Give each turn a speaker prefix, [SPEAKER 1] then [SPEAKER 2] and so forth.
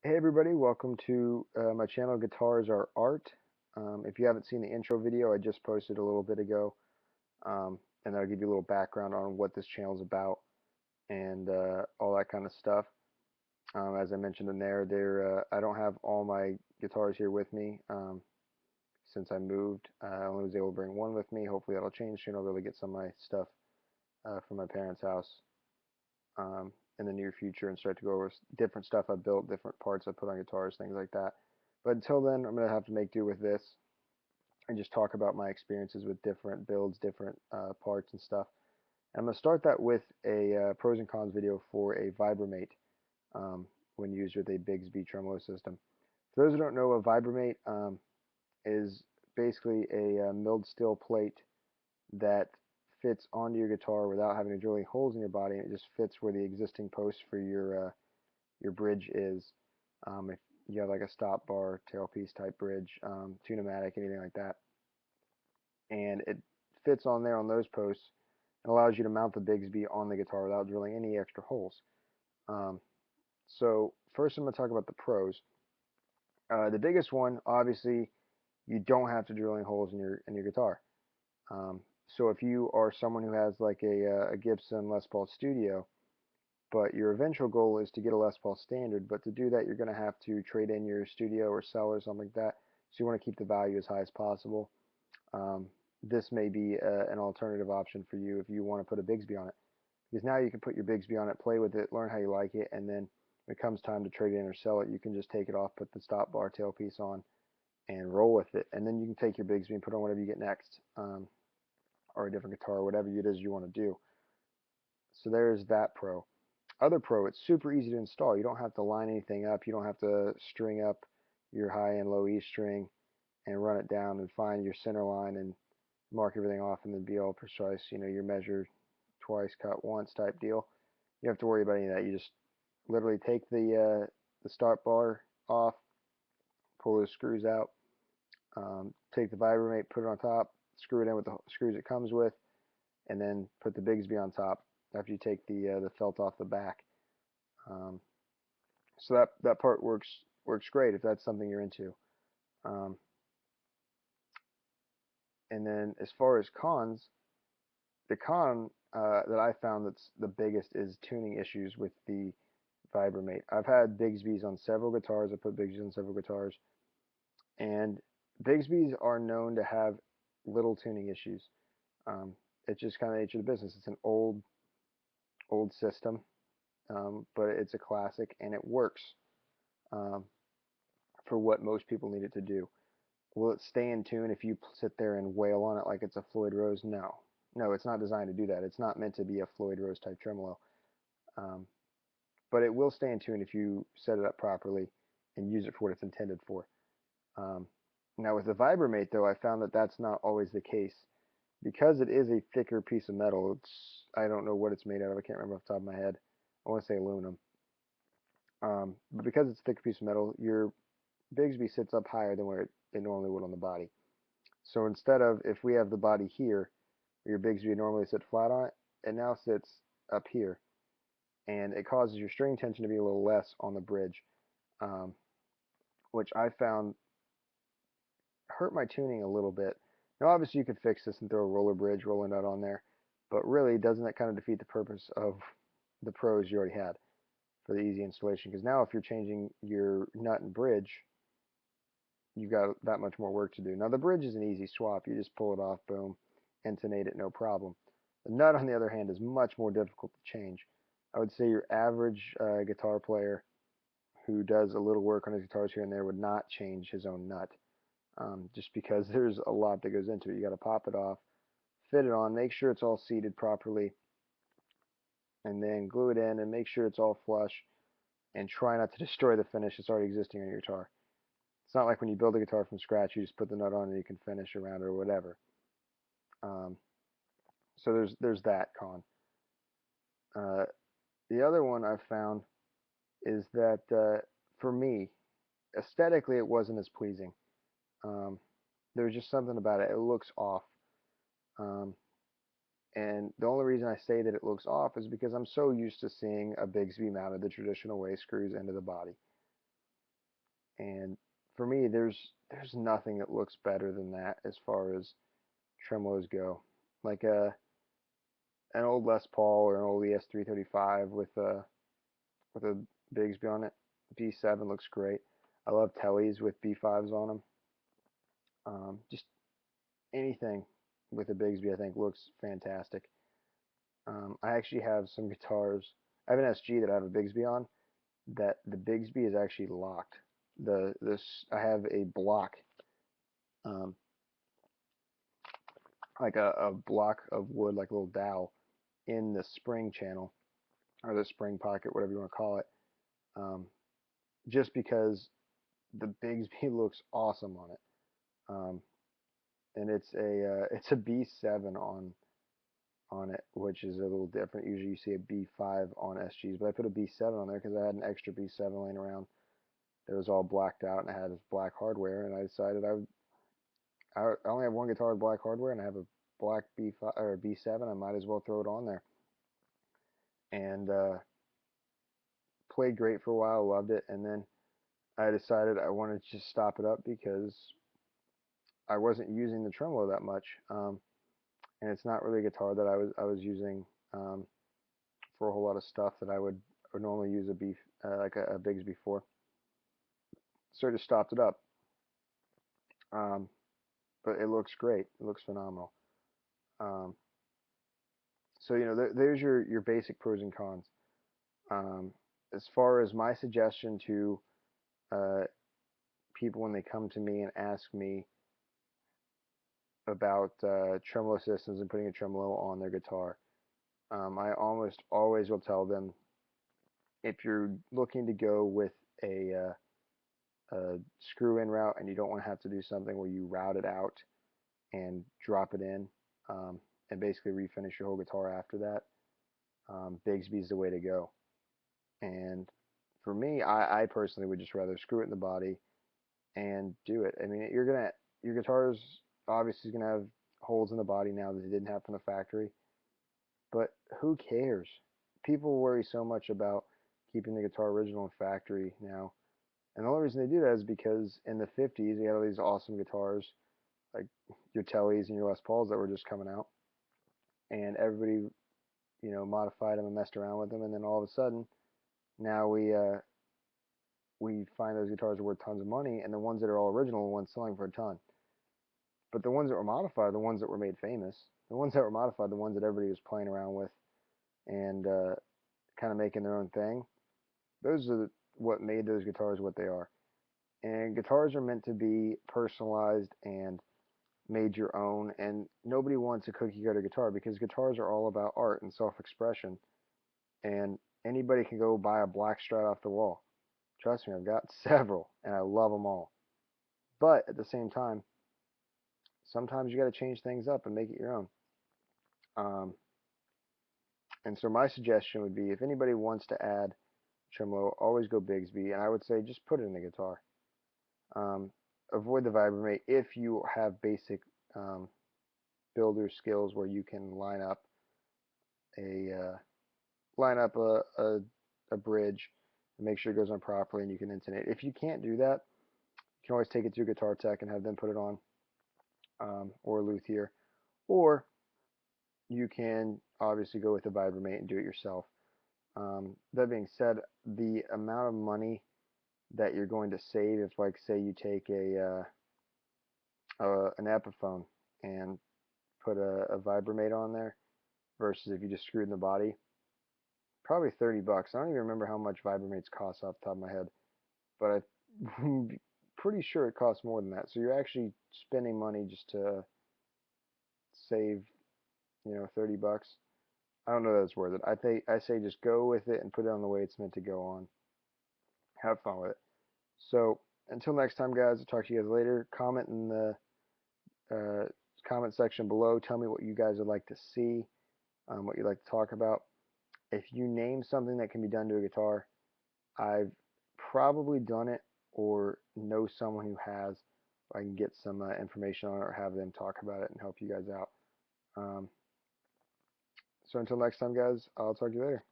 [SPEAKER 1] Hey everybody, welcome to my channel Guitars Are Art. If you haven't seen the intro video, I just posted a little bit ago, and I'll give you a little background on what this channel is about and all that kind of stuff. As I mentioned in there, I don't have all my guitars here with me since I moved. I only was able to bring one with me. Hopefully that'll change soon. I'll be able to get some of my stuff from my parents' house in the near future and start to go over different stuff I built, different parts I put on guitars, things like that. But until then, I'm going to have to make do with this and just talk about my experiences with different builds, different parts and stuff. And I'm going to start that with a pros and cons video for a Vibramate um, when used with a Bigsby tremolo system. For those who don't know, a Vibramate is basically a milled steel plate that fits onto your guitar without having to drill any holes in your body. And it just fits where the existing post for your bridge is. If you have like a stop bar, tailpiece type bridge, tune-o-matic, anything like that, and it fits on there on those posts and allows you to mount the Bigsby on the guitar without drilling any extra holes. Um, so first, I'm going to talk about the pros. The biggest one, obviously, you don't have to drill any holes in your guitar. Um, so if you are someone who has like a Gibson Les Paul Studio, but your eventual goal is to get a Les Paul Standard, but to do that you're going to have to trade in your studio or sell or something like that. So you want to keep the value as high as possible. Um, this may be an alternative option for you if you want to put a Bigsby on it, because now you can put your Bigsby on it, play with it, learn how you like it, and then when it comes time to trade in or sell it, you can just take it off, put the stop bar tailpiece on, and roll with it. And then you can take your Bigsby and put on whatever you get next, or a different guitar, or whatever it is you want to do. So there's that pro. Other pro, it's super easy to install. You don't have to line anything up. You don't have to string up your high and low E string and run it down and find your center line and mark everything off and then be all precise. You know, your measure twice, cut once type deal. You don't have to worry about any of that. You just literally take the start bar off, pull those screws out, take the Vibramate, put it on top, screw it in with the screws it comes with, and then put the Bigsby on top after you take the felt off the back. Um, so that part works great if that's something you're into. Um, and then as far as cons, the con that I found that's the biggest is tuning issues with the Vibramate. I've had Bigsby's on several guitars. I put Bigsby's on several guitars, and Bigsby's are known to have little tuning issues. Um, it's just kind of the nature of the business. It's an old system, but it's a classic and it works um, for what most people need it to do. Will it stay in tune if you sit there and wail on it like it's a Floyd Rose? No. No, it's not designed to do that. It's not meant to be a Floyd Rose type tremolo. Um, but it will stay in tune if you set it up properly and use it for what it's intended for. Um, Now with the Vibramate though, I found that that's not always the case. Because it is a thicker piece of metal, I don't know what it's made out of. I can't remember off the top of my head. I want to say aluminum. But because it's a thicker piece of metal, your Bigsby sits up higher than where it normally would on the body. So instead of, if we have the body here, where your Bigsby would normally sit flat on it, it now sits up here. And it causes your string tension to be a little less on the bridge, um, which I found hurt my tuning a little bit. Now obviously you could fix this and throw a roller bridge, roller nut on there, but really doesn't that kind of defeat the purpose of the pros you already had for the easy installation? Because now if you're changing your nut and bridge, you've got that much more work to do. Now the bridge is an easy swap. You just pull it off, boom, intonate it, no problem. The nut, on the other hand, is much more difficult to change. I would say your average guitar player who does a little work on his guitars here and there would not change his own nut, just because there's a lot that goes into it. You got to pop it off, fit it on, make sure it's all seated properly, and then glue it in and make sure it's all flush, and try not to destroy the finish that's already existing on your guitar. It's not like when you build a guitar from scratch, you just put the nut on and you can finish around it or whatever. Um, so there's that con. Uh, the other one I've found is that for me, aesthetically, it wasn't as pleasing. Um, there's just something about it. It looks off. Um, and the only reason I say that it looks off is because I'm so used to seeing a Bigsby mounted the traditional way, screws into the body. And for me, there's nothing that looks better than that as far as tremolos go. Like an old Les Paul or an old ES335 with a Bigsby on it. B7 looks great. I love Tellys with B5s on them. Just anything with a Bigsby I think looks fantastic. I actually have some guitars. I have an SG that I have a Bigsby on. That the Bigsby is actually locked. I have a block, um, like a block of wood, like a little dowel, in the spring channel or the spring pocket, whatever you want to call it. Um, just because the Bigsby looks awesome on it. And it's a B7 on it, which is a little different. Usually you see a B5 on SGs, but I put a B7 on there because I had an extra B7 laying around that was all blacked out and it had black hardware, and I decided I only have one guitar with black hardware and I have a black B5 or B7. I might as well throw it on there, and played great for a while, loved it, and then I decided I wanted to just stop it up because I wasn't using the tremolo that much, and it's not really a guitar that I was using for a whole lot of stuff that I would normally use like a Bigsby for. So I just stopped it up. Um, but it looks great. It looks phenomenal. Um, so there's your basic pros and cons. As far as my suggestion to uh, people when they come to me and ask me about tremolo systems and putting a tremolo on their guitar, I almost always will tell them, if you're looking to go with a screw-in route and you don't want to have to do something where you route it out and drop it in, and basically refinish your whole guitar after that, Bigsby's the way to go. And for me, I personally would just rather screw it in the body and do it. I mean, your guitar's obviously gonna have holes in the body now that they didn't have from the factory, but who cares? People worry so much about keeping the guitar original and factory now, and the only reason they do that is because in the 50s they had all these awesome guitars like your Tellys and your Les Pauls that were just coming out, and everybody modified them and messed around with them, and then all of a sudden now we find those guitars are worth tons of money, and the ones that are all original are the ones selling for a ton. But the ones that were modified are the ones that were made famous. The ones that were modified, the ones that everybody was playing around with and kind of making their own thing. Those are what made those guitars what they are. And guitars are meant to be personalized and made your own. And nobody wants a cookie cutter guitar because guitars are all about art and self-expression. And anybody can go buy a black Strat off the wall. Trust me, I've got several, and I love them all. But at the same time, sometimes you got to change things up and make it your own. Um, and so my suggestion would be, if anybody wants to add tremolo, always go Bigsby, and I would say just put it in the guitar. Avoid the Vibramate if you have basic builder skills where you can a line up a bridge and make sure it goes on properly and you can intonate. If you can't do that, you can always take it to a guitar tech and have them put it on, or a luthier, or you can obviously go with the Vibramate and do it yourself. That being said, the amount of money that you're going to save if, like, say you take an Epiphone and put a Vibramate on there versus if you just screwed in the body, probably $30. I don't even remember how much Vibramates cost off the top of my head, but I'm pretty sure it costs more than that. So you're actually spending money just to save, $30. I don't know that it's worth it. I say just go with it and put it on the way it's meant to go on. Have fun with it. So until next time, guys, I'll talk to you guys later. Comment in the comment section below. Tell me what you guys would like to see, what you'd like to talk about. If you name something that can be done to a guitar, I've probably done it or know someone who has. I can get some information on it or have them talk about it and help you guys out. So until next time, guys, I'll talk to you later.